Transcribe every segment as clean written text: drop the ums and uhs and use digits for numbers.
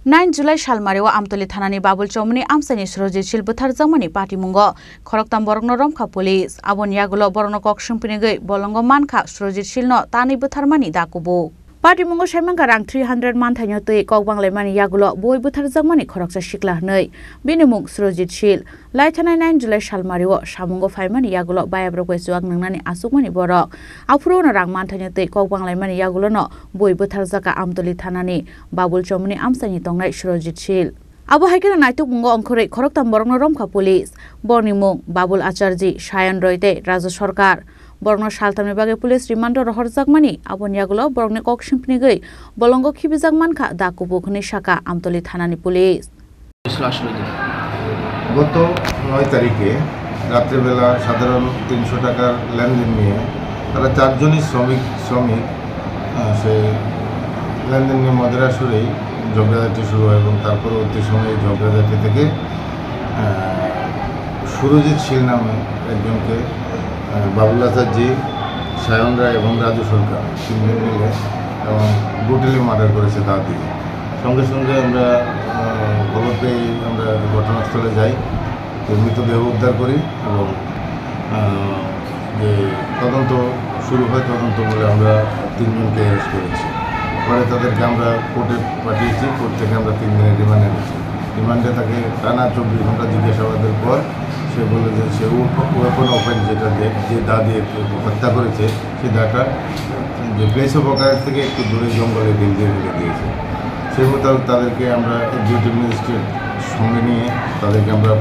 9 जुलाई सालमारियाव आमतली थानानि बाबुल चौमनि आमसानि सुरजित शिल बुथारजांमानि पार्टीमुंग खरकताम बरंनो रमखा पुलिस आबन यागुलो बरंनो कक्सिंपिनिगै बलंगो मानखा सुरजित शिलनो तानि बुथारमानि दाकुबो पार्टीमुंग साइमांगा रां 300 मानथाइनो तै ककबांलायमानि यागुलो बय बुथारजांमानि खरकसा सिख्ला हनै बेनि मुं सुरजित शिल लाइथानाय 9 जुलाई सालमारियाव सामुंगो फाइमानि यागुलो बायाब्रगै जुआग नंनानि आसुकमानि बरक आफुरोनो रां मानथाइनो तै ककबांलायमानि यागुलोनो बय बुथारजागा आमतली थानानि बाबुल चौमनि आमसानि तंनाय सुरजित शिल आबो हाइकेना नाइतुक मुंगो अंखरै खरकताम बरंनो रमखा पुलिस बरनि मुं बाबुल आचार्जी सायन रयते राजु सरकार बरंनो सालतामनि बागे पुलिस रिमान्ड रहरजागमानि आबन यागुलो बरंनि कक्सिंपिनिगै बलंगो खिबिजागमानखा दाकुबुखनि शाखा आमतली थानानि पुलिस গত 9 তারিখে রাত্রিবেলা সাধারণ 300 টাকার লেনদেন নিয়ে তারা চারজনই শ্রমিক সেই লেনদেন নিয়ে মদের আসরেই ঝগড়াঝাটি শুরু হয় এবং তার পরবর্তী সময়ে ঝগড়াঝাটি থেকে সুরজিৎ শীল নামে একজনকে বাবুল আচার্জি সায়ন রায় এবং রাজু সরকার তিনজন মিলে এবং ব্রুটালি মার্ডার করেছে দা দিয়ে সঙ্গে সঙ্গে আমরা খবর পেয়ে আমরা ঘটনাস্থলে যাই মৃতদেহ উদ্ধার করি এবং যে তদন্ত শুরু হয় তদন্ত বলে আমরা তিনজনকে অ্যারেস্ট করেছি পরে তাদেরকে আমরা কোর্টে পাঠিয়েছি কোর্ট থেকে আমরা 3 দিনের রিমান্ডে নিয়েছি রিমান্ডে তাকে টানা 24 ঘন্টা জিজ্ঞাসাবাদের পর সে বলে যে সে ওয়েপন অফেন্স যেটা যে দা দিয়ে হত্যা করেছে সেই দাটা যে প্লেস অফ অকারেন্স থেকে একটু দূরে জঙ্গলে ঢিল দিয়ে ফেলে দিয়েছে সেই মোতাবেক তাদেরকে আমরা এক্সিকিউটিভ ম্যাজিস্ট্রেট সঙ্গে নিয়ে তাদেরকে আমরা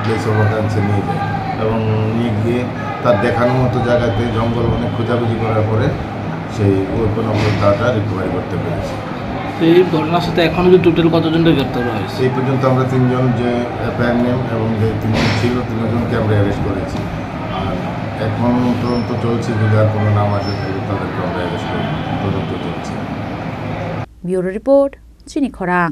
প্লেস অফ অকারেন্সে নিয়ে যাই এবং নিয়ে গিয়ে তার দেখানোর মতো জায়গাতে জঙ্গল অনেক খোঁজাখুঁজি করার পরে সেই ওয়েপন অফেন্স দাটা রিকভারি করতে পেরেছি। এই ঘটনার সাথে এখন যে টোটাল কতজনকে গ্রেপ্তার করা হয়েছে? এই পর্যন্ত আমরা 3 জন যে এফআইআর নেম এবং যে 3 জন ছিল 3 জনকে আমরা অ্যারেস্ট করেছি আর এখন তদন্ত চলছে যদি আর কোনো নাম আসে তাদেরকে আমরা অ্যারেস্ট করি তদন্ত চলছে। ব্যুরো রিপোর্ট চিনি খরাং।